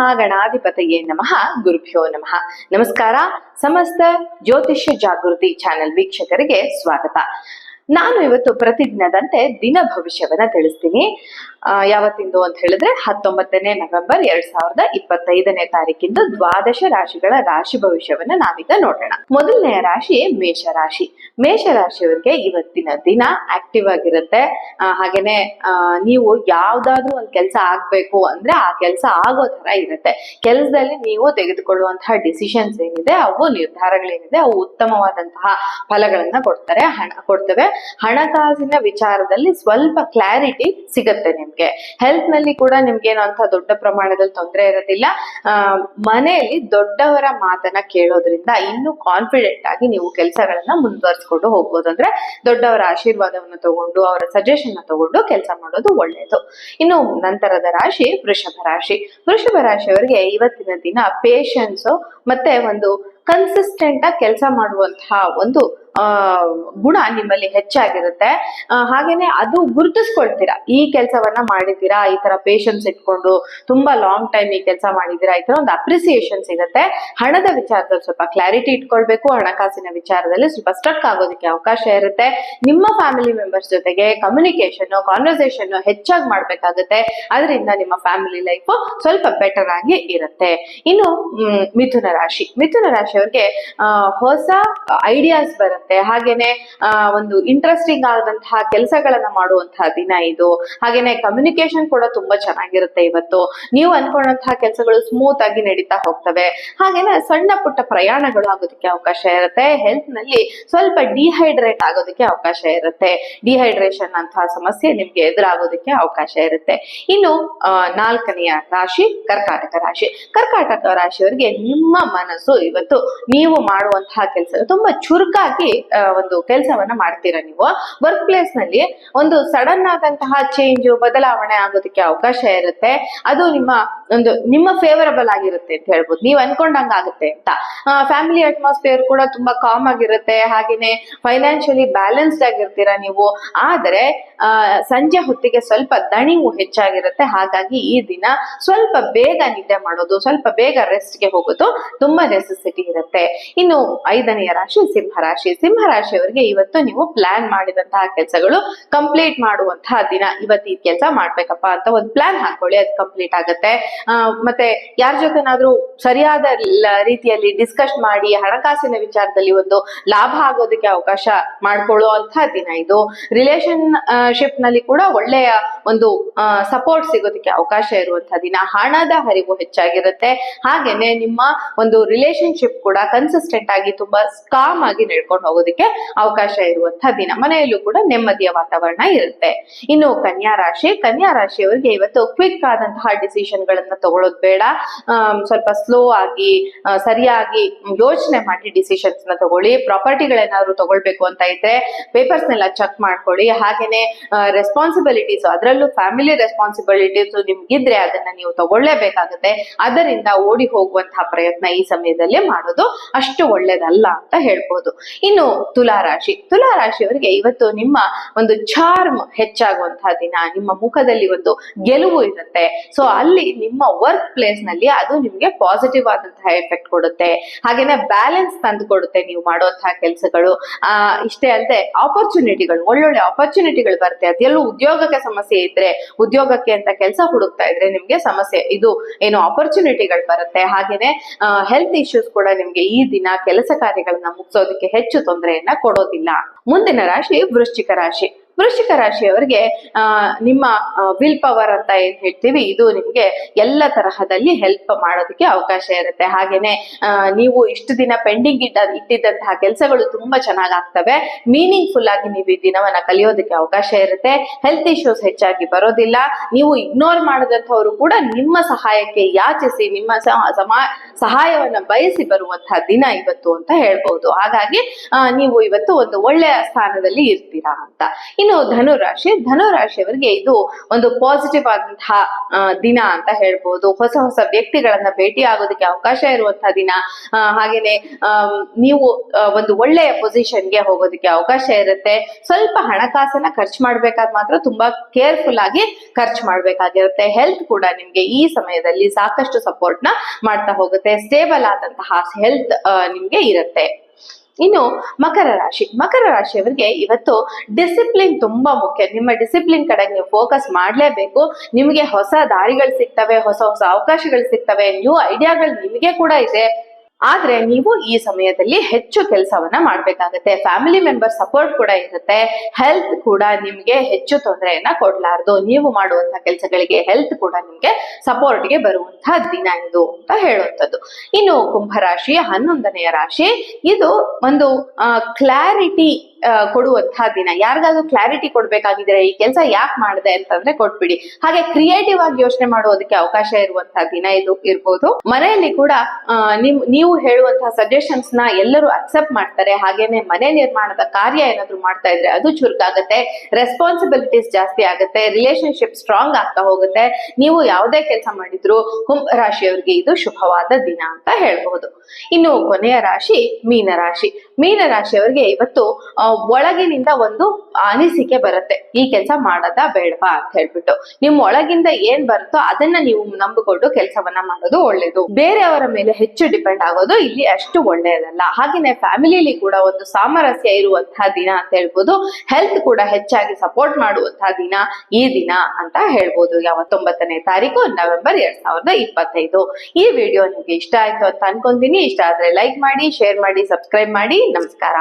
ಮಹಾಗಣಾಧಿಪತಯೇ ನಮಃ. ಗುರುಭ್ಯೋ ನಮಃ. ನಮಸ್ಕಾರ. ಸಮಸ್ತ ಜ್ಯೋತಿಷ್ಯ ಜಾಗೃತಿ ಚಾನೆಲ್ ವೀಕ್ಷಕರಿಗೆ ಸ್ವಾಗತ. ನಾನು ಇವತ್ತು ಪ್ರತಿದಿನದಂತೆ ದಿನ ಭವಿಷ್ಯವನ್ನ ತಿಳಿಸ್ತೀನಿ. ಯಾವತ್ತಿಂದು ಅಂತ ಹೇಳಿದ್ರೆ 19ನೇ ನವೆಂಬರ್ 2025ನೇ ತಾರೀಕಿಂದು ದ್ವಾದಶ ರಾಶಿಗಳ ರಾಶಿ ಭವಿಷ್ಯವನ್ನ ನಾವೀಗ ನೋಡೋಣ. ಮೊದಲನೆಯ ರಾಶಿ ಮೇಷರಾಶಿ. ಮೇಷರಾಶಿಯವರಿಗೆ ಇವತ್ತಿನ ದಿನ ಆಕ್ಟಿವ್ ಆಗಿರುತ್ತೆ. ಹಾಗೇನೆ ನೀವು ಯಾವ್ದಾದ್ರು ಒಂದ್ ಕೆಲಸ ಆಗ್ಬೇಕು ಅಂದ್ರೆ ಆ ಕೆಲಸ ಆಗೋ ತರ ಇರುತ್ತೆ. ಕೆಲಸದಲ್ಲಿ ನೀವು ತೆಗೆದುಕೊಳ್ಳುವಂತಹ ಡಿಸಿಷನ್ಸ್ ಏನಿದೆ, ಅವು ನಿರ್ಧಾರಗಳೇನಿದೆ, ಅವು ಉತ್ತಮವಾದಂತಹ ಫಲಗಳನ್ನ ಕೊಡ್ತವೆ. ಹಣಕಾಸಿನ ವಿಚಾರದಲ್ಲಿ ಸ್ವಲ್ಪ ಕ್ಲಾರಿಟಿ ಸಿಗತ್ತೆ ನಿಮ್ಗೆ. ಹೆಲ್ತ್ ನಲ್ಲಿ ಕೂಡ ನಿಮ್ಗೇನು ಅಂತ ದೊಡ್ಡ ಪ್ರಮಾಣದಲ್ಲಿ ತೊಂದರೆ ಇರೋದಿಲ್ಲ. ಮನೆಯಲ್ಲಿ ದೊಡ್ಡವರ ಮಾತನ್ನ ಕೇಳೋದ್ರಿಂದ ಇನ್ನೂ ಕಾನ್ಫಿಡೆಂಟ್ ಆಗಿ ನೀವು ಕೆಲಸಗಳನ್ನ ಮುಂದುವರಿಸ್ಕೊಂಡು ಹೋಗ್ಬೋದು. ಅಂದ್ರೆ ದೊಡ್ಡವರ ಆಶೀರ್ವಾದವನ್ನು ತಗೊಂಡು, ಅವರ ಸಜೆಷನ್ ತಗೊಂಡು ಕೆಲಸ ಮಾಡೋದು ಒಳ್ಳೆಯದು. ಇನ್ನು ನಂತರದ ರಾಶಿ ವೃಷಭ ರಾಶಿ. ವೃಷಭ ರಾಶಿಯವರಿಗೆ ಇವತ್ತಿನ ದಿನ ಪೇಷನ್ಸ್ ಮತ್ತೆ ಒಂದು ಕನ್ಸಿಸ್ಟೆಂಟ್ ಆಗಿ ಕೆಲಸ ಮಾಡುವಂತಹ ಒಂದು ಗುಣ ನಿಮ್ಮಲ್ಲಿ ಹೆಚ್ಚಾಗಿರುತ್ತೆ. ಹಾಗೇನೆ ಅದು ಗುರುತಿಸ್ಕೊಳ್ತೀರಾ. ಈ ಕೆಲಸವನ್ನ ಮಾಡಿದ್ದೀರಾ, ಈ ತರ ಪೇಷನ್ಸ್ ಇಟ್ಕೊಂಡು ತುಂಬಾ ಲಾಂಗ್ ಟೈಮ್ ಈ ಕೆಲಸ ಮಾಡಿದ್ದೀರಾ, ಈ ತರ ಒಂದು ಅಪ್ರಿಸಿಯೇಷನ್ ಸಿಗುತ್ತೆ. ಹಣದ ವಿಚಾರದಲ್ಲಿ ಸ್ವಲ್ಪ ಕ್ಲಾರಿಟಿ ಇಟ್ಕೊಳ್ಬೇಕು. ಹಣಕಾಸಿನ ವಿಚಾರದಲ್ಲಿ ಸ್ವಲ್ಪ ಸ್ಟ್ರಕ್ ಆಗೋದಕ್ಕೆ ಅವಕಾಶ ಇರುತ್ತೆ. ನಿಮ್ಮ ಫ್ಯಾಮಿಲಿ ಮೆಂಬರ್ಸ್ ಜೊತೆಗೆ ಕಮ್ಯುನಿಕೇಶನ್, ಕಾನ್ವರ್ಸೇಷನ್ ಹೆಚ್ಚಾಗಿ ಮಾಡ್ಬೇಕಾಗುತ್ತೆ. ಅದರಿಂದ ನಿಮ್ಮ ಫ್ಯಾಮಿಲಿ ಲೈಫ್ ಸ್ವಲ್ಪ ಬೆಟರ್ ಆಗಿ ಇರುತ್ತೆ. ಇನ್ನು ಮಿಥುನ ರಾಶಿ. ಮಿಥುನ ರಾಶಿಯವರಿಗೆ ಹೊಸ ಐಡಿಯಾಸ್ ಬರುತ್ತೆ. ಹಾಗೇನೆ ಒಂದು ಇಂಟ್ರೆಸ್ಟಿಂಗ್ ಆದಂತಹ ಕೆಲಸಗಳನ್ನ ಮಾಡುವಂತಹ ದಿನ ಇದು. ಹಾಗೇನೆ ಕಮ್ಯುನಿಕೇಶನ್ ಕೂಡ ತುಂಬಾ ಚೆನ್ನಾಗಿರುತ್ತೆ ಇವತ್ತು. ನೀವು ಅನ್ಕೊಂಡಂತಹ ಕೆಲಸಗಳು ಸ್ಮೂತ್ ಆಗಿ ನಡೀತಾ ಹೋಗ್ತವೆ. ಹಾಗೇನೆ ಸಣ್ಣ ಪುಟ್ಟ ಪ್ರಯಾಣಗಳು ಆಗೋದಕ್ಕೆ ಅವಕಾಶ ಇರುತ್ತೆ. ಹೆಲ್ತ್ ನಲ್ಲಿ ಸ್ವಲ್ಪ ಡಿಹೈಡ್ರೇಟ್ ಆಗೋದಕ್ಕೆ ಅವಕಾಶ ಇರುತ್ತೆ. ಡಿಹೈಡ್ರೇಷನ್ ಅಂತಹ ಸಮಸ್ಯೆ ನಿಮ್ಗೆ ಎದುರಾಗೋದಕ್ಕೆ ಅವಕಾಶ ಇರುತ್ತೆ. ಇನ್ನು ನಾಲ್ಕನೆಯ ರಾಶಿ ಕರ್ಕಾಟಕ ರಾಶಿ. ಕರ್ಕಾಟಕ ರಾಶಿಯವರಿಗೆ ನಿಮ್ಮ ಮನಸ್ಸು ಇವತ್ತು ನೀವು ಮಾಡುವಂತಹ ಕೆಲಸ ತುಂಬಾ ಚುರುಕಾಗಿ ಒಂದು ಕೆಲಸವನ್ನ ಮಾಡ್ತೀರಾ. ನೀವು ವರ್ಕ್ ಪ್ಲೇಸ್ ನಲ್ಲಿ ಒಂದು ಸಡನ್ ಆದಂತಹ ಚೇಂಜ್, ಬದಲಾವಣೆ ಆಗೋದಕ್ಕೆ ಅವಕಾಶ ಇರುತ್ತೆ. ಅದು ನಿಮ್ಮ ಫೇವರಬಲ್ ಆಗಿರುತ್ತೆ ಅಂತ ಹೇಳ್ಬೋದು. ನೀವು ಅನ್ಕೊಂಡಂಗ ಆಗುತ್ತೆ ಅಂತ. ಫ್ಯಾಮಿಲಿ ಅಟ್ಮಾಸ್ಫಿಯರ್ ಕೂಡ ತುಂಬಾ ಕಾಮ್ ಆಗಿರುತ್ತೆ. ಹಾಗೇನೆ ಫೈನಾನ್ಷಿಯಲಿ ಬ್ಯಾಲೆನ್ಸ್ಡ್ ಆಗಿರ್ತೀರಾ ನೀವು. ಆದ್ರೆ ಸಂಜೆ ಹೊತ್ತಿಗೆ ಸ್ವಲ್ಪ ದಣಿವು ಹೆಚ್ಚಾಗಿರುತ್ತೆ. ಹಾಗಾಗಿ ಈ ದಿನ ಸ್ವಲ್ಪ ಬೇಗ ನಿದ್ದೆ ಮಾಡೋದು, ಸ್ವಲ್ಪ ಬೇಗ ರೆಸ್ಟ್ಗೆ ಹೋಗೋದು ತುಂಬಾ ನೆಸೆಸಿಟಿ ಇರುತ್ತೆ. ಇನ್ನು ಐದನೆಯ ರಾಶಿ ಸಿಂಹರಾಶಿ. ಸಿಂಹರಾಶಿಯವರಿಗೆ ಇವತ್ತು ನೀವು ಪ್ಲಾನ್ ಮಾಡಿದಂತಹ ಕೆಲಸಗಳು ಕಂಪ್ಲೀಟ್ ಮಾಡುವಂತಹ ದಿನ. ಇವತ್ತು ಈ ಕೆಲಸ ಮಾಡ್ಬೇಕಪ್ಪ ಅಂತ ಒಂದು ಪ್ಲಾನ್ ಹಾಕೊಳ್ಳಿ, ಅದು ಕಂಪ್ಲೀಟ್ ಆಗುತ್ತೆ. ಮತ್ತೆ ಯಾರ ಜೊತೆನಾದ್ರೂ ಸರಿಯಾದ ರೀತಿಯಲ್ಲಿ ಡಿಸ್ಕಸ್ ಮಾಡಿ ಹಣಕಾಸಿನ ವಿಚಾರದಲ್ಲಿ ಒಂದು ಲಾಭ ಆಗೋದಕ್ಕೆ ಅವಕಾಶ ಮಾಡ್ಕೊಳ್ಳುವಂತಹ ದಿನ ಇದು. ರಿಲೇಶನ್ಶಿಪ್ ನಲ್ಲಿ ಕೂಡ ಒಳ್ಳೆಯ ಒಂದು ಸಪೋರ್ಟ್ ಸಿಗೋದಕ್ಕೆ ಅವಕಾಶ ಇರುವಂತಹ ದಿನ. ಹಣದ ಹರಿವು ಹೆಚ್ಚಾಗಿರುತ್ತೆ. ಹಾಗೇನೆ ನಿಮ್ಮ ಒಂದು ರಿಲೇಶನ್ಶಿಪ್ ಕೂಡ ಕನ್ಸಿಸ್ಟೆಂಟ್ ಆಗಿ ತುಂಬಾ ಕಾಮ್ ಆಗಿ ನಡ್ಕೊಂಡು ಹೋಗೋದಕ್ಕೆ ಅವಕಾಶ ಇರುವಂತಹ ದಿನ. ಮನೆಯಲ್ಲೂ ಕೂಡ ನೆಮ್ಮದಿಯ ವಾತಾವರಣ ಇರುತ್ತೆ. ಇನ್ನು ಕನ್ಯಾ ರಾಶಿ. ಕನ್ಯಾ ರಾಶಿಯವರಿಗೆ ಇವತ್ತು ಕ್ವಿಕ್ ಆದಂತಹ ಡಿಸಿಷನ್ ಗಳನ್ನ ತಗೊಳ್ಳೋದು ಬೇಡ. ಸ್ವಲ್ಪ ಸ್ಲೋ ಆಗಿ ಸರಿಯಾಗಿ ಯೋಚನೆ ಮಾಡಿ ಡಿಸಿಷನ್ಸ್ ನ ತಗೊಳ್ಳಿ. ಪ್ರಾಪರ್ಟಿಗಳೇನಾದ್ರು ತಗೊಳ್ಬೇಕು ಅಂತ ಇದ್ರೆ ಪೇಪರ್ಸ್ ನೆಲ್ಲ ಚೆಕ್ ಮಾಡ್ಕೊಳ್ಳಿ. ಹಾಗೇನೆ ರೆಸ್ಪಾನ್ಸಿಬಿಲಿಟೀಸ್, ಅದರಲ್ಲೂ ಫ್ಯಾಮಿಲಿ ರೆಸ್ಪಾನ್ಸಿಬಿಲಿಟೀಸ್ ನಿಮ್ಗಿದ್ರೆ ಅದನ್ನ ನೀವು ತಗೊಳ್ಳೇಬೇಕಾಗುತ್ತೆ. ಅದರಿಂದ ಓಡಿ ಹೋಗುವಂತಹ ಪ್ರಯತ್ನ ಈ ಸಮಯದಲ್ಲಿ ಮಾಡೋದು ಅಷ್ಟು ಒಳ್ಳೇದಲ್ಲ ಅಂತ ಹೇಳ್ಬೋದು. ಇನ್ನು ತುಲಾರಾಶಿ. ತುಲಾರಾಶಿಯವರಿಗೆ ಇವತ್ತು ನಿಮ್ಮ ಒಂದು ಚಾರ್ಮ್ ಹೆಚ್ಚಾಗುವಂತಹ ದಿನ. ನಿಮ್ಮ ಮುಖದಲ್ಲಿ ಒಂದು ಗೆಲುವು ಇರುತ್ತೆ. ಸೊ ಅಲ್ಲಿ ನಿಮ್ಮ ವರ್ಕ್ ಪ್ಲೇಸ್ ನಲ್ಲಿ ಅದು ನಿಮ್ಗೆ ಪಾಸಿಟಿವ್ ಆದಂತಹ ಎಫೆಕ್ಟ್ ಕೊಡುತ್ತೆ. ಹಾಗೇನೆ ಬ್ಯಾಲೆನ್ಸ್ ತಂದು ಕೊಡುತ್ತೆ ನೀವು ಮಾಡುವಂತಹ ಕೆಲಸಗಳು. ಇಷ್ಟೇ ಅಲ್ಲದೆ ಆಪರ್ಚುನಿಟಿಗಳು, ಒಳ್ಳೊಳ್ಳೆ ಆಪರ್ಚುನಿಟಿಗಳು ಬರುತ್ತೆ. ಅದೆಲ್ಲೂ ಉದ್ಯೋಗಕ್ಕೆ ಸಮಸ್ಯೆ ಇದ್ರೆ, ಉದ್ಯೋಗಕ್ಕೆ ಅಂತ ಕೆಲಸ ಹುಡುಕ್ತಾ ಇದ್ರೆ ನಿಮ್ಗೆ ಸಮಸ್ಯೆ ಇದು ಏನು ಆಪರ್ಚುನಿಟಿಗಳು ಬರುತ್ತೆ. ಹಾಗೇನೆ ಹೆಲ್ತ್ ಇಶ್ಯೂಸ್ ಕೂಡ ನಿಮ್ಗೆ ಈ ದಿನ ಕೆಲಸ ಕಾರ್ಯಗಳನ್ನ ಮುಗಿಸೋದಕ್ಕೆ ಹೆಚ್ಚು ತೊಂದರೆಯನ್ನ ಕೊಡೋದಿಲ್ಲ. ಮುಂದಿನ ರಾಶಿ ವೃಶ್ಚಿಕ ರಾಶಿ. ವೃಶ್ಚಿಕ ರಾಶಿಯವರಿಗೆ ನಿಮ್ಮ ವಿಲ್ ಪವರ್ ಅಂತ ಏನ್ ಹೇಳ್ತೀವಿ, ಇದು ನಿಮ್ಗೆ ಎಲ್ಲ ತರಹದಲ್ಲಿ ಹೆಲ್ಪ್ ಮಾಡೋದಕ್ಕೆ ಅವಕಾಶ ಇರುತ್ತೆ. ಹಾಗೇನೆ ನೀವು ಇಷ್ಟು ದಿನ ಪೆಂಡಿಂಗ್ ಇಟ್ಟಿದ್ದಂತಹ ಕೆಲಸಗಳು ತುಂಬಾ ಚೆನ್ನಾಗ್ ಆಗ್ತವೆ. ಮೀನಿಂಗ್ಫುಲ್ ಆಗಿ ನೀವು ಈ ದಿನವನ್ನ ಕಲಿಯೋದಕ್ಕೆ ಅವಕಾಶ ಇರುತ್ತೆ. ಹೆಲ್ತ್ ಇಶ್ಯೂಸ್ ಹೆಚ್ಚಾಗಿ ಬರೋದಿಲ್ಲ. ನೀವು ಇಗ್ನೋರ್ ಮಾಡದಂತವ್ರು ಕೂಡ ನಿಮ್ಮ ಸಹಾಯಕ್ಕೆ ಯಾಚಿಸಿ, ನಿಮ್ಮ ಸಹಾಯವನ್ನ ಬಯಸಿ ಬರುವಂತಹ ದಿನ ಇವತ್ತು ಅಂತ ಹೇಳ್ಬಹುದು. ಹಾಗಾಗಿ ನೀವು ಇವತ್ತು ಒಂದು ಒಳ್ಳೆಯ ಸ್ಥಾನದಲ್ಲಿ ಇರ್ತೀರಾ ಅಂತ. ಇನ್ನು ಇನ್ನು ಧನುರಾಶಿಯವರಿಗೆ ಇದು ಒಂದು ಪಾಸಿಟಿವ್ ಆದಂತಹ ದಿನ ಅಂತ ಹೇಳ್ಬೋದು. ಹೊಸ ಹೊಸ ವ್ಯಕ್ತಿಗಳನ್ನ ಭೇಟಿ ಆಗೋದಕ್ಕೆ ಅವಕಾಶ ಇರುವಂತಹ ದಿನ. ಹಾಗೇನೆ ನೀವು ಒಂದು ಒಳ್ಳೆಯ ಪೊಸಿಷನ್ಗೆ ಹೋಗೋದಕ್ಕೆ ಅವಕಾಶ ಇರುತ್ತೆ. ಸ್ವಲ್ಪ ಹಣಕಾಸನ್ನ ಖರ್ಚು ಮಾಡ್ಬೇಕಾದ್ರೆ ಮಾತ್ರ ತುಂಬಾ ಕೇರ್ಫುಲ್ ಆಗಿ ಖರ್ಚು ಮಾಡ್ಬೇಕಾಗಿರುತ್ತೆ. ಹೆಲ್ತ್ ಕೂಡ ನಿಮ್ಗೆ ಈ ಸಮಯದಲ್ಲಿ ಸಾಕಷ್ಟು ಸಪೋರ್ಟ್ ನ ಮಾಡ್ತಾ ಹೋಗುತ್ತೆ. ಸ್ಟೇಬಲ್ ಆದಂತಹ ಹೆಲ್ತ್ ನಿಮ್ಗೆ ಇರುತ್ತೆ. ಇನ್ನು ಮಕರ ರಾಶಿಯವರಿಗೆ ಇವತ್ತು ಡಿಸಿಪ್ಲಿನ್ ತುಂಬಾ ಮುಖ್ಯ. ನಿಮ್ಮ ಡಿಸಿಪ್ಲಿನ್ ಕಡೆ ನೀವು ಫೋಕಸ್ ಮಾಡ್ಲೇಬೇಕು. ನಿಮಗೆ ಹೊಸ ದಾರಿಗಳು ಸಿಗ್ತವೆ, ಹೊಸ ಹೊಸ ಅವಕಾಶಗಳು ಸಿಗ್ತವೆ, ನ್ಯೂ ಐಡಿಯಾಗಳು ನಿಮಗೆ ಕೂಡ ಇದೆ. ಆದ್ರೆ ನೀವು ಈ ಸಮಯದಲ್ಲಿ ಹೆಚ್ಚು ಕೆಲಸವನ್ನ ಮಾಡ್ಬೇಕಾಗತ್ತೆ. ಫ್ಯಾಮಿಲಿ ಮೆಂಬರ್ ಸಪೋರ್ಟ್ ಕೂಡ ಇರುತ್ತೆ. ಹೆಲ್ತ್ ಕೂಡ ನಿಮ್ಗೆ ಹೆಚ್ಚು ತೊಂದರೆಯನ್ನ ಕೊಡ್ಲಾರ್ದು. ನೀವು ಮಾಡುವಂತಹ ಕೆಲಸಗಳಿಗೆ ಹೆಲ್ತ್ ಕೂಡ ನಿಮ್ಗೆ ಸಪೋರ್ಟ್ಗೆ ಬರುವಂತಹ ದಿನ ಇದು ಅಂತ ಹೇಳುವಂಥದ್ದು. ಇನ್ನು ಕುಂಭರಾಶಿ 11ನೆಯ ರಾಶಿ. ಇದು ಒಂದು ಕ್ಲಾರಿಟಿ ಕೊಡುವಂತಹ ದಿನ. ಯಾರಿಗಾದ್ರೂ ಕ್ಲಾರಿಟಿ ಕೊಡ್ಬೇಕಾಗಿದ್ರೆ ಈ ಕೆಲಸ ಯಾಕೆ ಮಾಡಿದೆ ಅಂತಂದ್ರೆ ಕೊಟ್ಬಿಡಿ. ಹಾಗೆ ಕ್ರಿಯೇಟಿವ್ ಆಗಿ ಯೋಚನೆ ಮಾಡೋದಕ್ಕೆ ಅವಕಾಶ ಇರುವಂತಹ ದಿನ ಇದು ಇರ್ಬೋದು. ಮನೆಯಲ್ಲಿ ಕೂಡ ನೀವು ಹೇಳುವಂತಹ ಸಜೆಷನ್ಸ್ ನ ಎಲ್ಲರೂ ಅಕ್ಸೆಪ್ಟ್ ಮಾಡ್ತಾರೆ. ಹಾಗೇನೆ ಮನೆ ನಿರ್ಮಾಣದ ಕಾರ್ಯ ಏನಾದ್ರು ಮಾಡ್ತಾ ಇದ್ರೆ ಅದು ಚುರುಕಾಗತ್ತೆ. ರೆಸ್ಪಾನ್ಸಿಬಿಲಿಟೀಸ್ ಜಾಸ್ತಿ ಆಗುತ್ತೆ. ರಿಲೇಶನ್ಶಿಪ್ ಸ್ಟ್ರಾಂಗ್ ಆಗ್ತಾ ಹೋಗುತ್ತೆ. ನೀವು ಯಾವುದೇ ಕೆಲಸ ಮಾಡಿದ್ರು ಕುಂಭರಾಶಿಯವರಿಗೆ ಇದು ಶುಭವಾದ ದಿನ ಅಂತ ಹೇಳ್ಬಹುದು. ಇನ್ನು ಕೊನೆಯ ರಾಶಿ ಮೀನರಾಶಿಯವರಿಗೆ ಇವತ್ತು ಒಳಗಿನಿಂದ ಒಂದು ಅನಿಸಿಕೆ ಬರುತ್ತೆ, ಈ ಕೆಲಸ ಮಾಡದ ಬೇಡವಾ ಅಂತ ಹೇಳ್ಬಿಟ್ಟು. ನಿಮ್ ಒಳಗಿಂದ ಏನ್ ಬರುತ್ತೋ ಅದನ್ನ ನೀವು ನಂಬಿಕೊಂಡು ಕೆಲಸವನ್ನ ಮಾಡೋದು ಒಳ್ಳೇದು. ಬೇರೆಯವರ ಮೇಲೆ ಹೆಚ್ಚು ಡಿಪೆಂಡ್ ಆಗೋದು ಇಲ್ಲಿ ಅಷ್ಟು ಒಳ್ಳೆಯದಲ್ಲ. ಹಾಗೇನೆ ಫ್ಯಾಮಿಲಿಲಿ ಕೂಡ ಒಂದು ಸಾಮರಸ್ಯ ಇರುವಂತಹ ದಿನ ಅಂತ ಹೇಳ್ಬೋದು. ಹೆಲ್ತ್ ಕೂಡ ಹೆಚ್ಚಾಗಿ ಸಪೋರ್ಟ್ ಮಾಡುವಂತಹ ದಿನ ಈ ದಿನ ಅಂತ ಹೇಳ್ಬೋದು. 9ನೇ ತಾರೀಕು ನವೆಂಬರ್ 2025. ಈ ವಿಡಿಯೋ ನಿಮ್ಗೆ ಇಷ್ಟ ಆಯ್ತು ಅಂತ ಅನ್ಕೊಂತೀನಿ. ಇಷ್ಟ ಆದ್ರೆ ಲೈಕ್ ಮಾಡಿ, ಶೇರ್ ಮಾಡಿ, ಸಬ್ಸ್ಕ್ರೈಬ್ ಮಾಡಿ. ನಮಸ್ಕಾರ.